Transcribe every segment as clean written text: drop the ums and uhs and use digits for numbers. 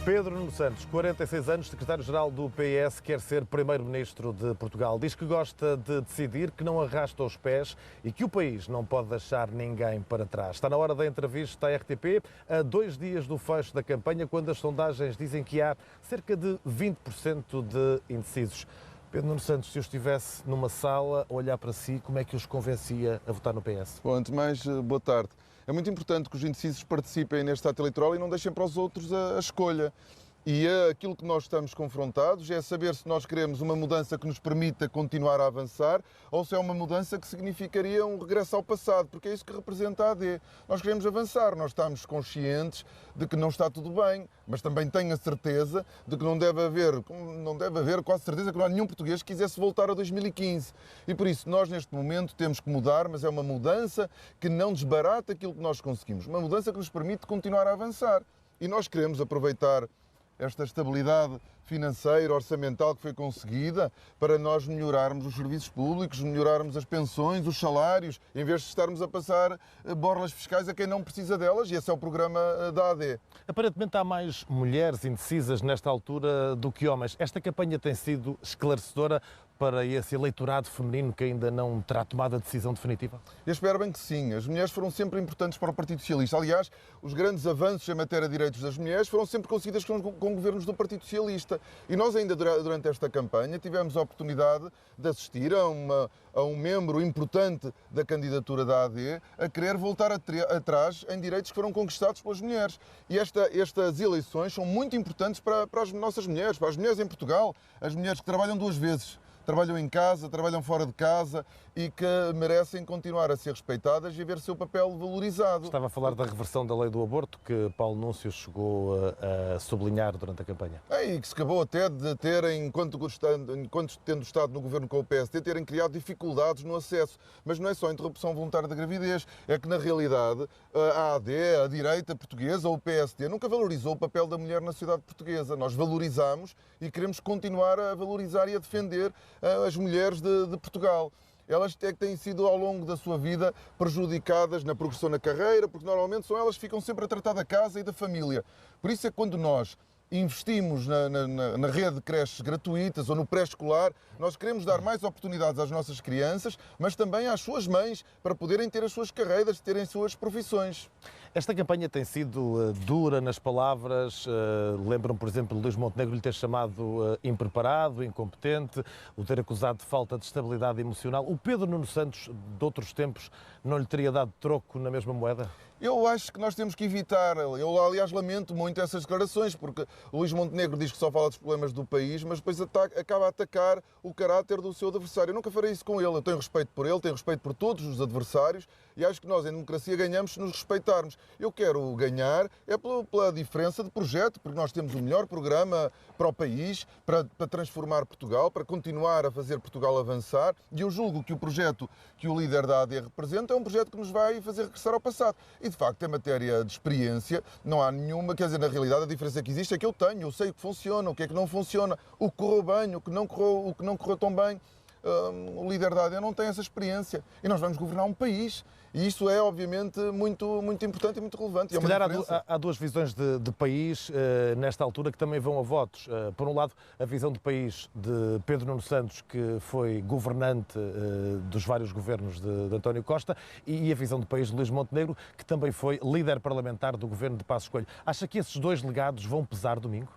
Pedro Nuno Santos, 46 anos, secretário-geral do PS, quer ser primeiro-ministro de Portugal. Diz que gosta de decidir, que não arrasta os pés e que o país não pode deixar ninguém para trás. Está na hora da entrevista à RTP, a 2 dias do fecho da campanha, quando as sondagens dizem que há cerca de 20% de indecisos. Pedro Nuno Santos, se eu estivesse numa sala a olhar para si, como é que os convencia a votar no PS? Bom, antes de mais, boa tarde. É muito importante que os indecisos participem neste ato eleitoral e não deixem para os outros a escolha. E aquilo que nós estamos confrontados é saber se nós queremos uma mudança que nos permita continuar a avançar ou se é uma mudança que significaria um regresso ao passado, porque é isso que representa a AD. Nós queremos avançar, nós estamos conscientes de que não está tudo bem, mas também tenho a certeza de que não deve haver quase certeza que não há nenhum português que quisesse voltar a 2015. E por isso nós neste momento temos que mudar, mas é uma mudança que não desbarata aquilo que nós conseguimos, uma mudança que nos permite continuar a avançar. E nós queremos aproveitar esta estabilidade financeira, orçamental que foi conseguida para nós melhorarmos os serviços públicos, melhorarmos as pensões, os salários, em vez de estarmos a passar borlas fiscais a quem não precisa delas, e esse é o programa da AD. Aparentemente há mais mulheres indecisas nesta altura do que homens. Esta campanha tem sido esclarecedora para esse eleitorado feminino que ainda não terá tomado a decisão definitiva? Eu espero bem que sim. As mulheres foram sempre importantes para o Partido Socialista. Aliás, os grandes avanços em matéria de direitos das mulheres foram sempre conseguidos com governos do Partido Socialista. E nós ainda durante esta campanha tivemos a oportunidade de assistir a um membro importante da candidatura da AD a querer voltar atrás em direitos que foram conquistados pelas mulheres. E estas eleições são muito importantes para as nossas mulheres, para as mulheres em Portugal, as mulheres que trabalham 2 vezes. Trabalham em casa, trabalham fora de casa e que merecem continuar a ser respeitadas e a ver o seu papel valorizado. Estava a falar da reversão da lei do aborto, que Paulo Núncio chegou a sublinhar durante a campanha. E que se acabou até de terem, enquanto tendo estado no governo com o PSD, terem criado dificuldades no acesso. Mas não é só a interrupção voluntária da gravidez, é que na realidade a AD, a direita portuguesa ou o PSD nunca valorizou o papel da mulher na sociedade portuguesa. Nós valorizamos e queremos continuar a valorizar e a defender as mulheres de Portugal. Elas é que têm sido ao longo da sua vida prejudicadas na progressão na carreira, porque normalmente são elas que ficam sempre a tratar da casa e da família. Por isso é que quando nós investimos na rede de creches gratuitas ou no pré-escolar, nós queremos dar mais oportunidades às nossas crianças, mas também às suas mães, para poderem ter as suas carreiras, terem as suas profissões. Esta campanha tem sido dura nas palavras. Lembram, por exemplo, Luís Montenegro lhe ter chamado impreparado, incompetente, o ter acusado de falta de estabilidade emocional. O Pedro Nuno Santos, de outros tempos, não lhe teria dado troco na mesma moeda? Eu acho que nós temos que evitar. Eu, aliás, lamento muito essas declarações, porque o Luís Montenegro diz que só fala dos problemas do país, mas depois acaba a atacar o caráter do seu adversário. Eu nunca farei isso com ele. Eu tenho respeito por ele, tenho respeito por todos os adversários e acho que nós, em democracia, ganhamos se nos respeitarmos. Eu quero ganhar pela diferença de projeto, porque nós temos o melhor programa para o país, para transformar Portugal, para continuar a fazer Portugal avançar, e eu julgo que o projeto que o líder da AD representa é um projeto que nos vai fazer regressar ao passado. E, de facto, em matéria de experiência, não há nenhuma, quer dizer, na realidade, a diferença que existe é que eu tenho, eu sei o que funciona, o que é que não funciona, o que correu bem, o que não correu tão bem. O líder da AD não tem essa experiência e nós vamos governar um país e isso é obviamente muito importante e muito relevante. Se calhar há 2 visões de país nesta altura que também vão a votos. Por um lado, a visão de país de Pedro Nuno Santos, que foi governante dos vários governos de António Costa, e a visão de país de Luís Montenegro, que também foi líder parlamentar do governo de Passos Coelho. Acha que esses 2 legados vão pesar domingo?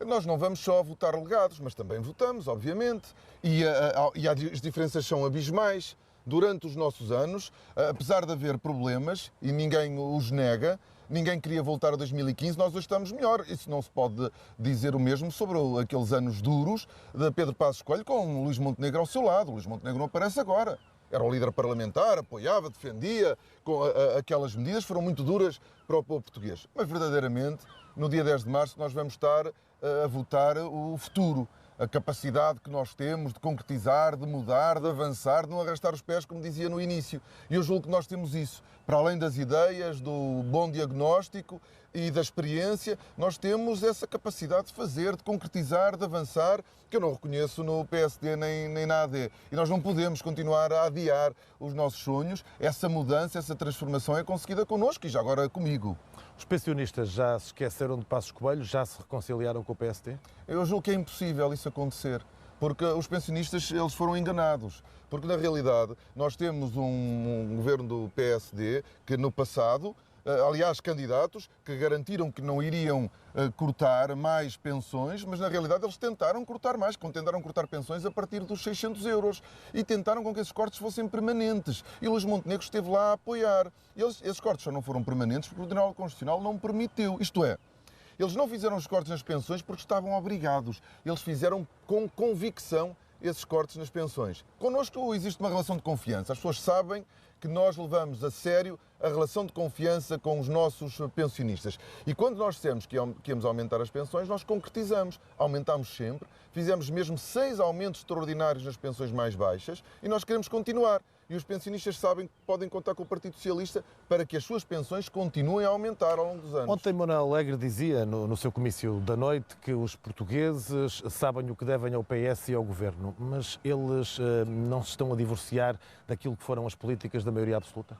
Nós não vamos só votar legados, mas também votamos, obviamente, e as diferenças são abismais. Durante os nossos anos, apesar de haver problemas, e ninguém os nega, ninguém queria voltar a 2015, nós hoje estamos melhor. Isso não se pode dizer o mesmo sobre aqueles anos duros de Pedro Passos Coelho com Luís Montenegro ao seu lado. O Luís Montenegro não aparece agora. Era o líder parlamentar, apoiava, defendia, aquelas medidas foram muito duras para o povo português. Mas verdadeiramente, no dia 10 de março, nós vamos estar a votar o futuro. A capacidade que nós temos de concretizar, de mudar, de avançar, de não arrastar os pés, como dizia no início. E eu julgo que nós temos isso. Para além das ideias, do bom diagnóstico e da experiência, nós temos essa capacidade de fazer, de concretizar, de avançar, que eu não reconheço no PSD nem na AD. E nós não podemos continuar a adiar os nossos sonhos. Essa mudança, essa transformação é conseguida connosco e já agora comigo. Os pensionistas já se esqueceram de Passos Coelho, já se reconciliaram com o PSD? Eu julgo que é impossível isso acontecer, porque os pensionistas eles foram enganados. Porque, na realidade, nós temos um governo do PSD que, no passado, aliás, candidatos que garantiram que não iriam cortar mais pensões, mas, na realidade, eles tentaram cortar mais, tentaram cortar pensões a partir dos 600 euros e tentaram com que esses cortes fossem permanentes. E Luís Montenegro esteve lá a apoiar. Esses cortes só não foram permanentes porque o Tribunal Constitucional não permitiu. Isto é, eles não fizeram os cortes nas pensões porque estavam obrigados. Eles fizeram com convicção esses cortes nas pensões. Connosco existe uma relação de confiança. As pessoas sabem que nós levamos a sério a relação de confiança com os nossos pensionistas. E quando nós dissemos que íamos aumentar as pensões, nós concretizamos. Aumentámos sempre. Fizemos mesmo 6 aumentos extraordinários nas pensões mais baixas e nós queremos continuar. E os pensionistas sabem que podem contar com o Partido Socialista para que as suas pensões continuem a aumentar ao longo dos anos. Ontem Manuel Alegre dizia no seu comício da noite que os portugueses sabem o que devem ao PS e ao Governo, mas eles não se estão a divorciar daquilo que foram as políticas da maioria absoluta?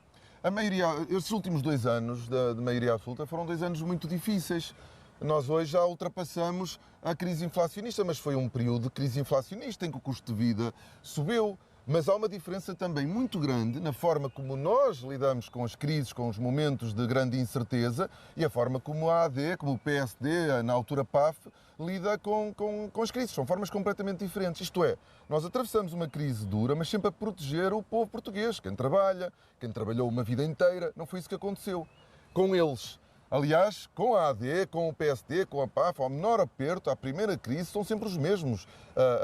Estes últimos 2 anos de maioria absoluta foram 2 anos muito difíceis. Nós hoje já ultrapassamos a crise inflacionista, mas foi um período de crise inflacionista em que o custo de vida subiu. Mas há uma diferença também muito grande na forma como nós lidamos com as crises, com os momentos de grande incerteza e a forma como a AD, como o PSD, na altura PAF, lida com as crises. São formas completamente diferentes. Isto é, nós atravessamos uma crise dura, mas sempre a proteger o povo português, quem trabalha, quem trabalhou uma vida inteira. Não foi isso que aconteceu com eles. Aliás, com a AD, com o PSD, com a PAF, ao menor aperto, à primeira crise, são sempre os mesmos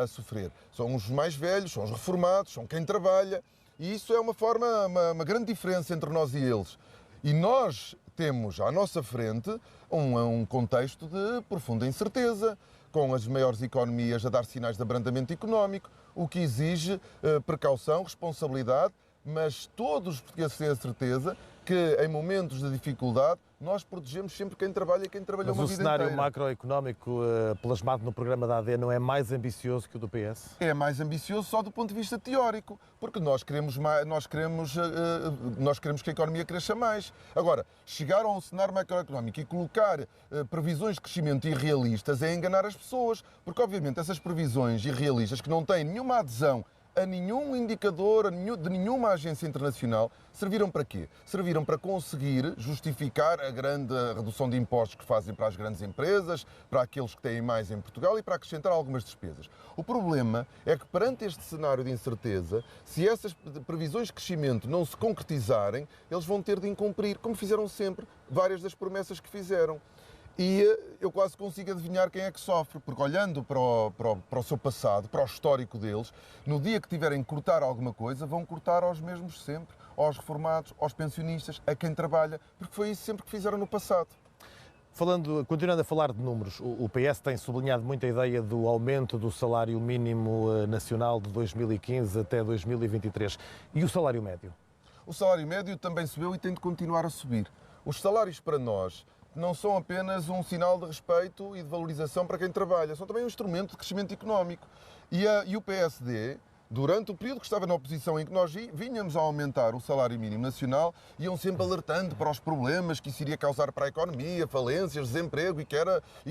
a sofrer. São os mais velhos, são os reformados, são quem trabalha. E isso é uma grande diferença entre nós e eles. E nós temos à nossa frente um contexto de profunda incerteza, com as maiores economias a dar sinais de abrandamento económico, o que exige precaução, responsabilidade, mas todos os portugueses têm a certeza que em momentos de dificuldade nós protegemos sempre quem trabalha e quem trabalhou uma vida inteira. Mas o cenário macroeconómico plasmado no programa da AD não é mais ambicioso que o do PS? É mais ambicioso só do ponto de vista teórico, porque nós queremos que a economia cresça mais. Agora, chegar a um cenário macroeconómico e colocar previsões de crescimento irrealistas é enganar as pessoas, porque obviamente essas previsões irrealistas que não têm nenhuma adesão a nenhum indicador, de nenhuma agência internacional, serviram para quê? Serviram para conseguir justificar a grande redução de impostos que fazem para as grandes empresas, para aqueles que têm mais em Portugal e para acrescentar algumas despesas. O problema é que perante este cenário de incerteza, se essas previsões de crescimento não se concretizarem, eles vão ter de incumprir, como fizeram sempre, várias das promessas que fizeram. E eu quase consigo adivinhar quem é que sofre, porque olhando para o seu passado, para o histórico deles, no dia que tiverem que cortar alguma coisa, vão cortar aos mesmos sempre, aos reformados, aos pensionistas, a quem trabalha, porque foi isso sempre que fizeram no passado. Continuando a falar de números, o PS tem sublinhado muito a ideia do aumento do salário mínimo nacional de 2015 até 2023. E o salário médio? O salário médio também subiu e tem de continuar a subir. Os salários para nós não são apenas um sinal de respeito e de valorização para quem trabalha, são também um instrumento de crescimento económico. E o PSD, durante o período que estava na oposição em que nós vinhamos a aumentar o salário mínimo nacional, iam sempre alertando para os problemas que isso iria causar para a economia, falências, desemprego e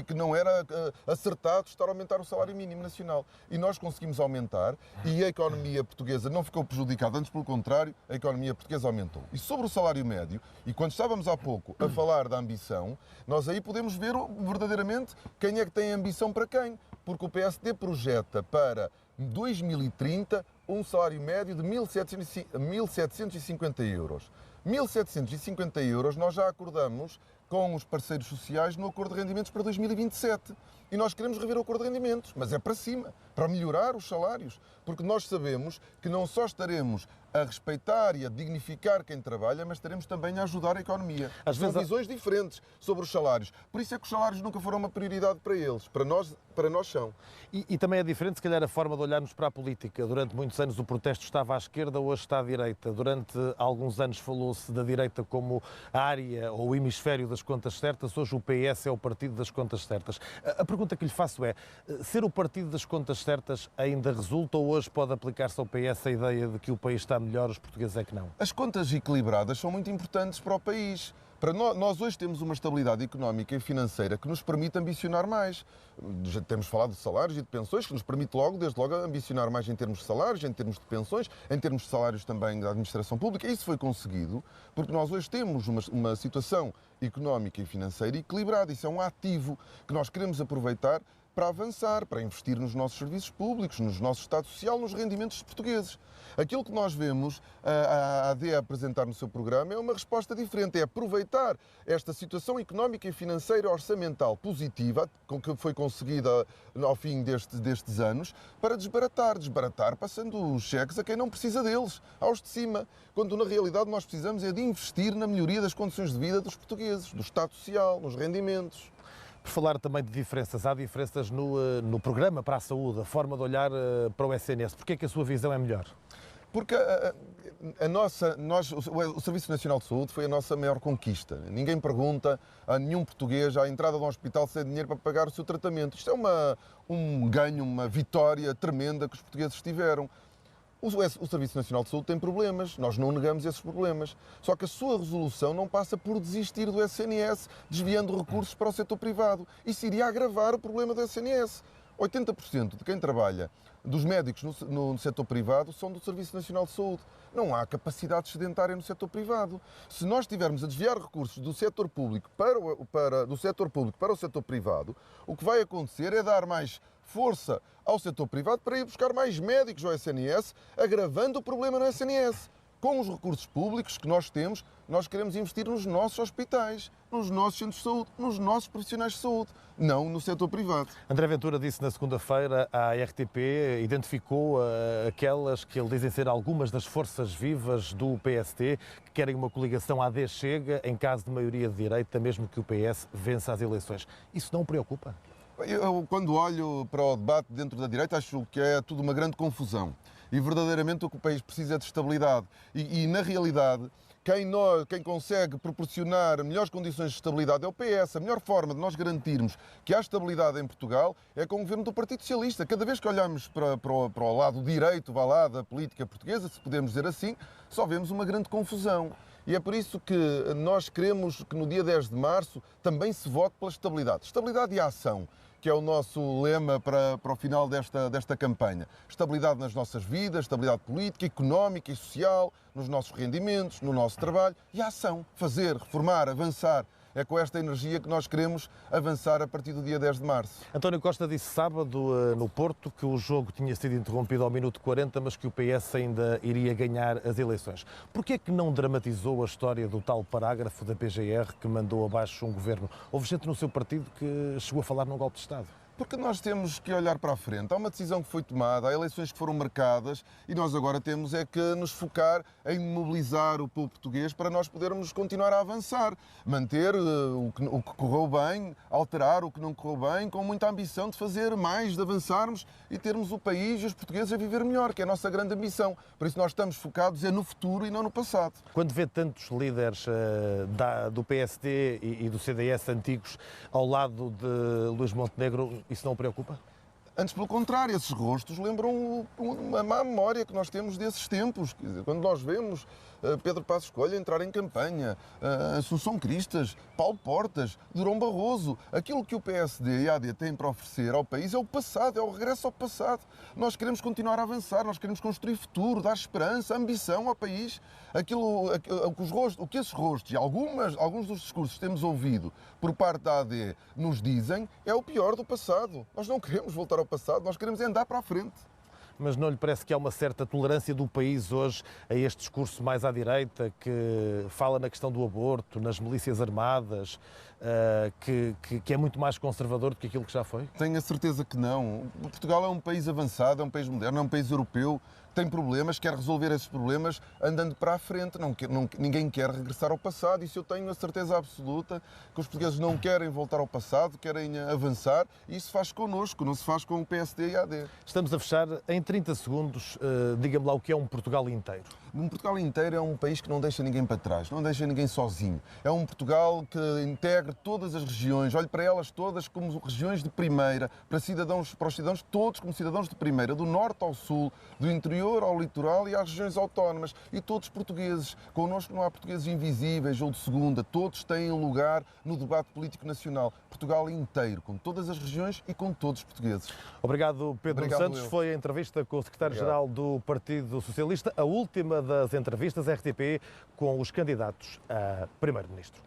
que não era acertado estar a aumentar o salário mínimo nacional. E nós conseguimos aumentar e a economia portuguesa não ficou prejudicada, antes pelo contrário, a economia portuguesa aumentou. E sobre o salário médio, e quando estávamos há pouco a falar da ambição, nós aí podemos ver verdadeiramente quem é que tem ambição para quem. Porque o PSD projeta para 2030 um salário médio de 1.750 euros. 1.750 euros nós já acordamos com os parceiros sociais no acordo de rendimentos para 2027. E nós queremos rever o acordo de rendimentos, mas é para cima, para melhorar os salários. Porque nós sabemos que não só estaremos a respeitar e a dignificar quem trabalha, mas estaremos também a ajudar a economia. São visões diferentes sobre os salários. Por isso é que os salários nunca foram uma prioridade para eles. Para nós são. E também é diferente, se calhar, a forma de olharmos para a política. Durante muitos anos o protesto estava à esquerda, hoje está à direita. Durante alguns anos falou-se da direita como a área ou o hemisfério das contas certas. Hoje o PS é o partido das contas certas. A pergunta que lhe faço é, ser o partido das contas certas ainda resulta ou hoje pode aplicar-se ao PS a ideia de que o país está melhor, os portugueses é que não? As contas equilibradas são muito importantes para o país, Nós hoje temos uma estabilidade económica e financeira que nos permite ambicionar mais. Já temos falado de salários e de pensões, que nos permite desde logo, ambicionar mais em termos de salários, em termos de pensões, em termos de salários também da administração pública. Isso foi conseguido porque nós hoje temos uma situação económica e financeira equilibrada. Isso é um ativo que nós queremos aproveitar para avançar, para investir nos nossos serviços públicos, no nosso Estado Social, nos rendimentos dos portugueses. Aquilo que nós vemos a AD apresentar no seu programa é uma resposta diferente, é aproveitar esta situação económica e financeira orçamental positiva, que foi conseguida ao fim destes anos, para desbaratar passando os cheques a quem não precisa deles, aos de cima, quando na realidade nós precisamos é de investir na melhoria das condições de vida dos portugueses, do Estado Social, nos rendimentos. Por falar também de diferenças, há diferenças no programa para a saúde, a forma de olhar para o SNS. Porquê é que a sua visão é melhor? Porque o Serviço Nacional de Saúde foi a nossa maior conquista. Ninguém pergunta a nenhum português à entrada de um hospital se tem dinheiro para pagar o seu tratamento. Isto é um ganho, uma vitória tremenda que os portugueses tiveram. O Serviço Nacional de Saúde tem problemas, nós não negamos esses problemas. Só que a sua resolução não passa por desistir do SNS, desviando recursos para o setor privado. Isso iria agravar o problema do SNS. 80% de quem trabalha, dos médicos no setor privado, são do Serviço Nacional de Saúde. Não há capacidade sedentária no setor privado. Se nós estivermos a desviar recursos do setor público para o setor privado, o que vai acontecer é dar mais força ao setor privado para ir buscar mais médicos ao SNS, agravando o problema no SNS. Com os recursos públicos que nós temos, nós queremos investir nos nossos hospitais, nos nossos centros de saúde, nos nossos profissionais de saúde, não no setor privado. André Ventura disse na segunda-feira à RTP, identificou aquelas que ele dizem ser algumas das forças vivas do PST, que querem uma coligação AD-Chega em caso de maioria de direita, mesmo que o PS vença as eleições. Isso não o preocupa? Eu, quando olho para o debate dentro da direita, acho que é tudo uma grande confusão. E verdadeiramente o que o país precisa é de estabilidade. E na realidade, quem consegue proporcionar melhores condições de estabilidade é o PS. A melhor forma de nós garantirmos que há estabilidade em Portugal é com o governo do Partido Socialista. Cada vez que olhamos para o lado direito, da política portuguesa, se podemos dizer assim, só vemos uma grande confusão. E é por isso que nós queremos que no dia 10 de março também se vote pela estabilidade. Estabilidade e ação, que é o nosso lema para o final desta campanha. Estabilidade nas nossas vidas, estabilidade política, económica e social, nos nossos rendimentos, no nosso trabalho e a ação. Fazer, reformar, avançar. É com esta energia que nós queremos avançar a partir do dia 10 de março. António Costa disse sábado no Porto que o jogo tinha sido interrompido ao minuto 40, mas que o PS ainda iria ganhar as eleições. Porquê é que não dramatizou a história do tal parágrafo da PGR que mandou abaixo um governo? Houve gente no seu partido que chegou a falar num golpe de Estado. Porque nós temos que olhar para a frente. Há uma decisão que foi tomada, há eleições que foram marcadas e nós agora temos é que nos focar em mobilizar o povo português para nós podermos continuar a avançar. Manter o que correu bem, alterar o que não correu bem, com muita ambição de fazer mais, de avançarmos e termos o país e os portugueses a viver melhor, que é a nossa grande ambição. Por isso nós estamos focados no futuro e não no passado. Quando vê tantos líderes do PSD e do CDS antigos ao lado de Luís Montenegro, isso não o preocupa? Antes, pelo contrário, esses rostos lembram uma má memória que nós temos desses tempos. Quando nós vemos Pedro Passos Coelho entrar em campanha, Assunção Cristas, Paulo Portas, Durão Barroso, aquilo que o PSD e a AD têm para oferecer ao país é o passado, é o regresso ao passado. Nós queremos continuar a avançar, nós queremos construir futuro, dar esperança, ambição ao país. O que esses rostos e alguns dos discursos que temos ouvido por parte da AD nos dizem é o pior do passado. Nós não queremos voltar ao passado, nós queremos andar para a frente. Mas não lhe parece que há uma certa tolerância do país hoje a este discurso mais à direita, que fala na questão do aborto, nas milícias armadas, que é muito mais conservador do que aquilo que já foi? Tenho a certeza que não. Portugal é um país avançado, é um país moderno, é um país europeu, tem problemas, quer resolver esses problemas andando para a frente. Ninguém quer regressar ao passado. Isso eu tenho a certeza absoluta, que os portugueses não querem voltar ao passado, querem avançar, e isso faz connosco, não se faz com o PSD e a AD. Estamos a fechar. Em 30 segundos, diga-me lá o que é um Portugal inteiro. Um Portugal inteiro é um país que não deixa ninguém para trás, não deixa ninguém sozinho. É um Portugal que integra todas as regiões, olhe para elas todas como regiões de primeira, para os cidadãos todos como cidadãos de primeira, do norte ao sul, do interior interior, ao litoral e às regiões autónomas. E todos portugueses. Connosco não há portugueses invisíveis ou de segunda. Todos têm lugar no debate político nacional. Portugal inteiro, com todas as regiões e com todos os portugueses. Obrigado, Pedro Santos. Foi a entrevista com o secretário-geral do Partido Socialista, a última das entrevistas RTP com os candidatos a primeiro-ministro.